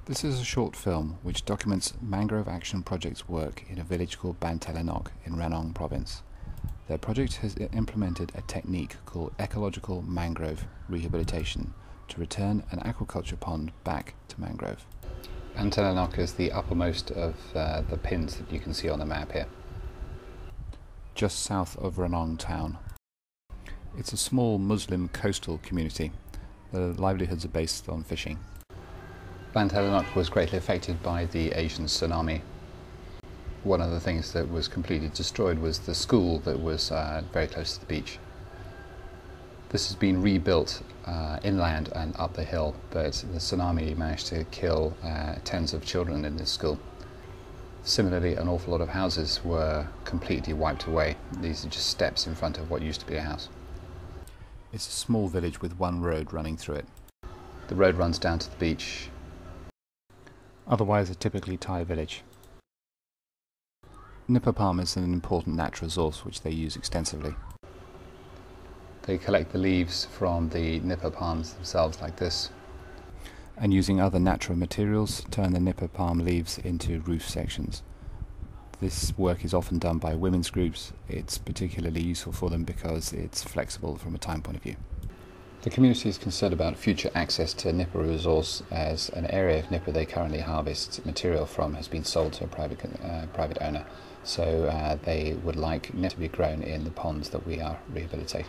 This is a short film which documents Mangrove Action Project's work in a village called Bantelenok in Ranong province. Their project has implemented a technique called ecological mangrove rehabilitation to return an aquaculture pond back to mangrove. Bantelenok is the uppermost of the pins that you can see on the map here, just south of Ranong town. It's a small Muslim coastal community. The livelihoods are based on fishing. Bantelenok was greatly affected by the Asian tsunami. One of the things that was completely destroyed was the school that was very close to the beach. This has been rebuilt inland and up the hill, but the tsunami managed to kill tens of children in this school. Similarly, an awful lot of houses were completely wiped away. These are just steps in front of what used to be a house. It's a small village with one road running through it. The road runs down to the beach. Otherwise a typically Thai village. Nipah palm is an important natural resource which they use extensively. They collect the leaves from the nipah palms themselves like this, and using other natural materials turn the nipah palm leaves into roof sections. This work is often done by women's groups. It's particularly useful for them because it's flexible from a time point of view. The community is concerned about future access to nipah resource, as an area of nipah they currently harvest material from has been sold to a private owner. So they would like nipah to be grown in the ponds that we are rehabilitating.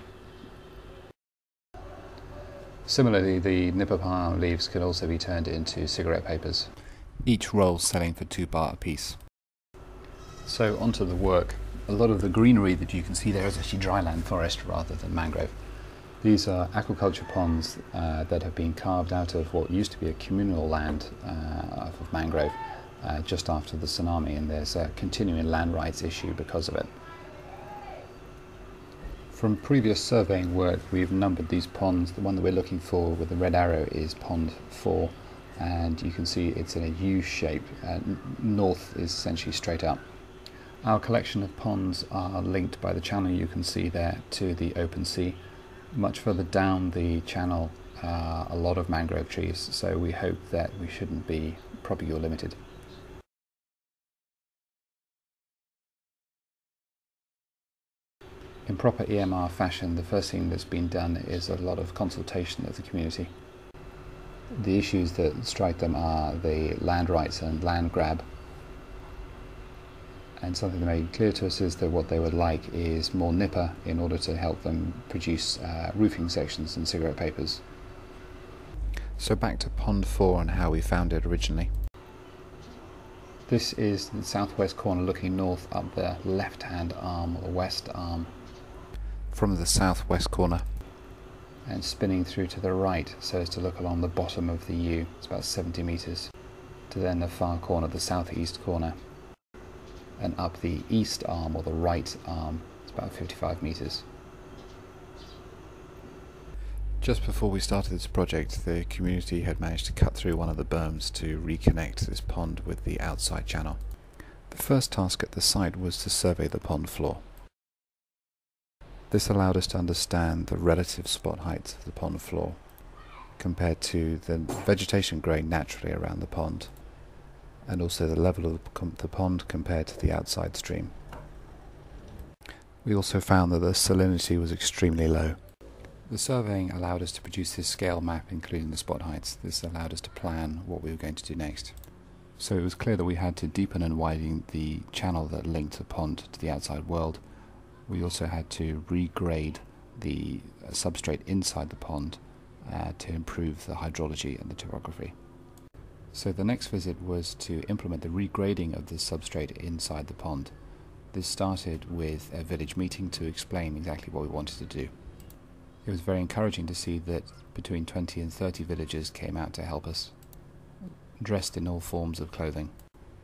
Similarly, the nipah palm leaves can also be turned into cigarette papers, each roll selling for 2 baht a piece. So onto the work. A lot of the greenery that you can see there is actually dryland forest rather than mangrove. These are aquaculture ponds that have been carved out of what used to be a communal land of mangrove just after the tsunami, and there's a continuing land rights issue because of it. From previous surveying work, we've numbered these ponds. The one that we're looking for with the red arrow is pond 4, and you can see it's in a U shape. North is essentially straight up. Our collection of ponds are linked by the channel you can see there to the open sea. Much further down the channel are a lot of mangrove trees, so we hope that we shouldn't be propagule limited. In proper EMR fashion, the first thing that's been done is a lot of consultation of the community. The issues that strike them are the land rights and land grab. And something that made clear to us is that what they would like is more nipah in order to help them produce roofing sections and cigarette papers. So back to pond 4 and how we found it originally. This is the southwest corner looking north up the left-hand arm or west arm. From the southwest corner. And spinning through to the right so as to look along the bottom of the U. It's about 70 metres. To then the far corner, the southeast corner. And up the east arm or the right arm, it's about 55 metres. Just before we started this project, the community had managed to cut through one of the berms to reconnect this pond with the outside channel. The first task at the site was to survey the pond floor. This allowed us to understand the relative spot heights of the pond floor compared to the vegetation growing naturally around the pond, and also the level of the pond compared to the outside stream. We also found that the salinity was extremely low. The surveying allowed us to produce this scale map including the spot heights. This allowed us to plan what we were going to do next. So it was clear that we had to deepen and widen the channel that linked the pond to the outside world. We also had to regrade the substrate inside the pond to improve the hydrology and the topography. So the next visit was to implement the regrading of the substrate inside the pond. This started with a village meeting to explain exactly what we wanted to do. It was very encouraging to see that between 20 and 30 villagers came out to help us, dressed in all forms of clothing.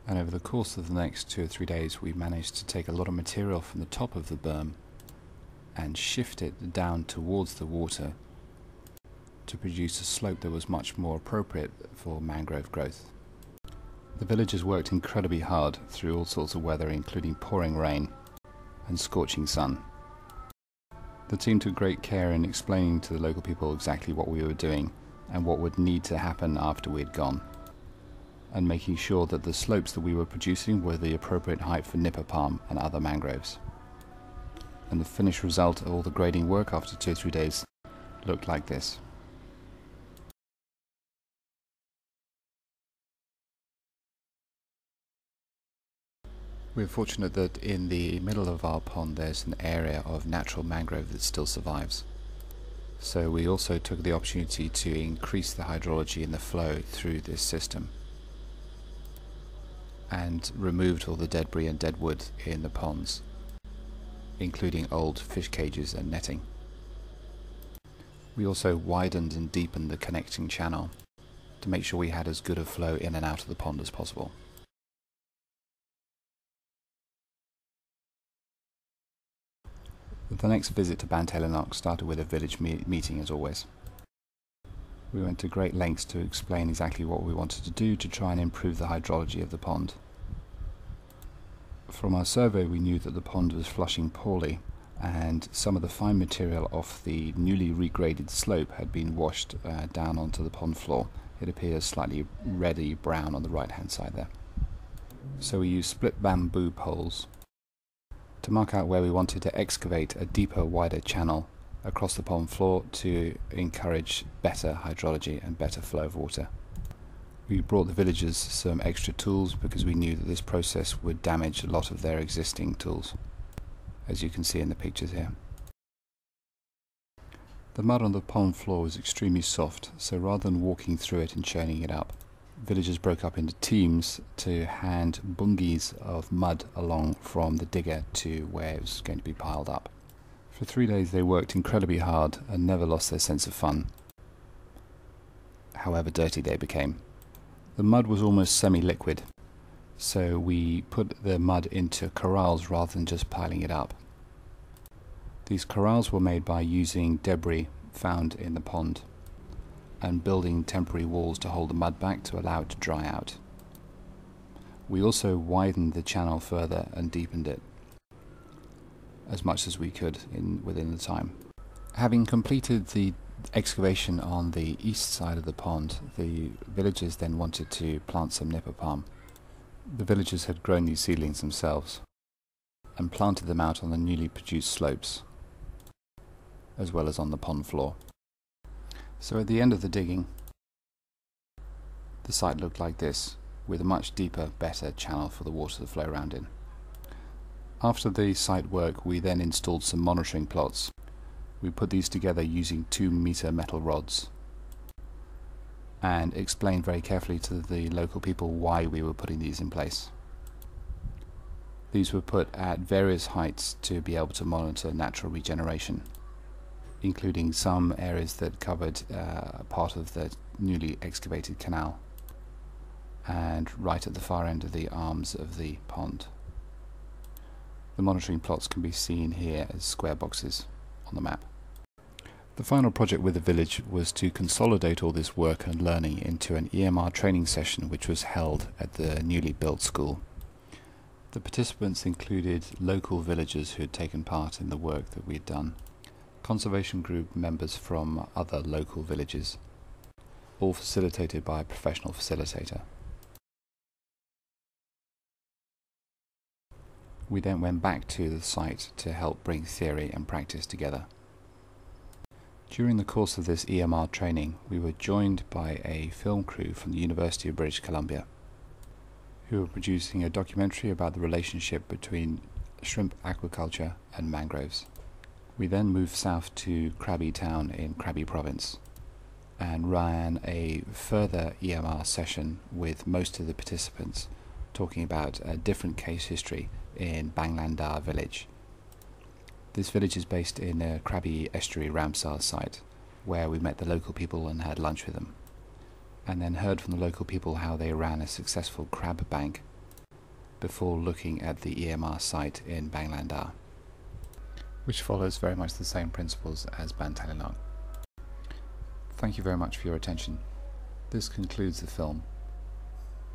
And over the course of the next 2 or 3 days we managed to take a lot of material from the top of the berm and shift it down towards the water to produce a slope that was much more appropriate for mangrove growth. The villagers worked incredibly hard through all sorts of weather, including pouring rain and scorching sun. The team took great care in explaining to the local people exactly what we were doing and what would need to happen after we had gone. and making sure that the slopes that we were producing were the appropriate height for nipper palm and other mangroves. And the finished result of all the grading work after 2 or 3 days looked like this. We're fortunate that in the middle of our pond there's an area of natural mangrove that still survives. So we also took the opportunity to increase the hydrology and the flow through this system and removed all the debris and dead wood in the ponds, including old fish cages and netting. We also widened and deepened the connecting channel to make sure we had as good a flow in and out of the pond as possible. The next visit to Untitled started with a village meeting as always. We went to great lengths to explain exactly what we wanted to do to try and improve the hydrology of the pond. From our survey we knew that the pond was flushing poorly and some of the fine material off the newly regraded slope had been washed down onto the pond floor. It appears slightly reddy brown on the right hand side there. So we used split bamboo poles to mark out where we wanted to excavate a deeper, wider channel across the pond floor to encourage better hydrology and better flow of water. We brought the villagers some extra tools because we knew that this process would damage a lot of their existing tools, as you can see in the pictures here. The mud on the pond floor was extremely soft, so rather than walking through it and churning it up, villagers broke up into teams to hand bungees of mud along from the digger to where it was going to be piled up. For 3 days they worked incredibly hard and never lost their sense of fun, however dirty they became. The mud was almost semi-liquid, so we put the mud into corrals rather than just piling it up. These corrals were made by using debris found in the pond and building temporary walls to hold the mud back to allow it to dry out. We also widened the channel further and deepened it as much as we could within the time. Having completed the excavation on the east side of the pond, the villagers then wanted to plant some nipper palm. The villagers had grown these seedlings themselves and planted them out on the newly produced slopes, as well as on the pond floor. So at the end of the digging, the site looked like this, with a much deeper, better channel for the water to flow around in. After the site work, we then installed some monitoring plots. We put these together using 2-meter metal rods and explained very carefully to the local people why we were putting these in place. These were put at various heights to be able to monitor natural regeneration, including some areas that covered part of the newly excavated canal and right at the far end of the arms of the pond. The monitoring plots can be seen here as square boxes on the map. The final project with the village was to consolidate all this work and learning into an EMR training session which was held at the newly built school. The participants included local villagers who had taken part in the work that we had done, conservation group members from other local villages, all facilitated by a professional facilitator. We then went back to the site to help bring theory and practice together. During the course of this EMR training, we were joined by a film crew from the University of British Columbia, who were producing a documentary about the relationship between shrimp aquaculture and mangroves. We then moved south to Krabi town in Krabi province and ran a further EMR session with most of the participants talking about a different case history in Banglandar village. This village is based in a Krabi estuary Ramsar site where we met the local people and had lunch with them, and then heard from the local people how they ran a successful crab bank before looking at the EMR site in Banglandar, which follows very much the same principles as Untitled. Thank you very much for your attention. This concludes the film.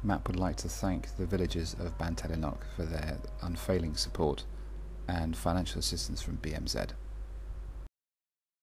Matt would like to thank the villagers of Untitled for their unfailing support and financial assistance from BMZ.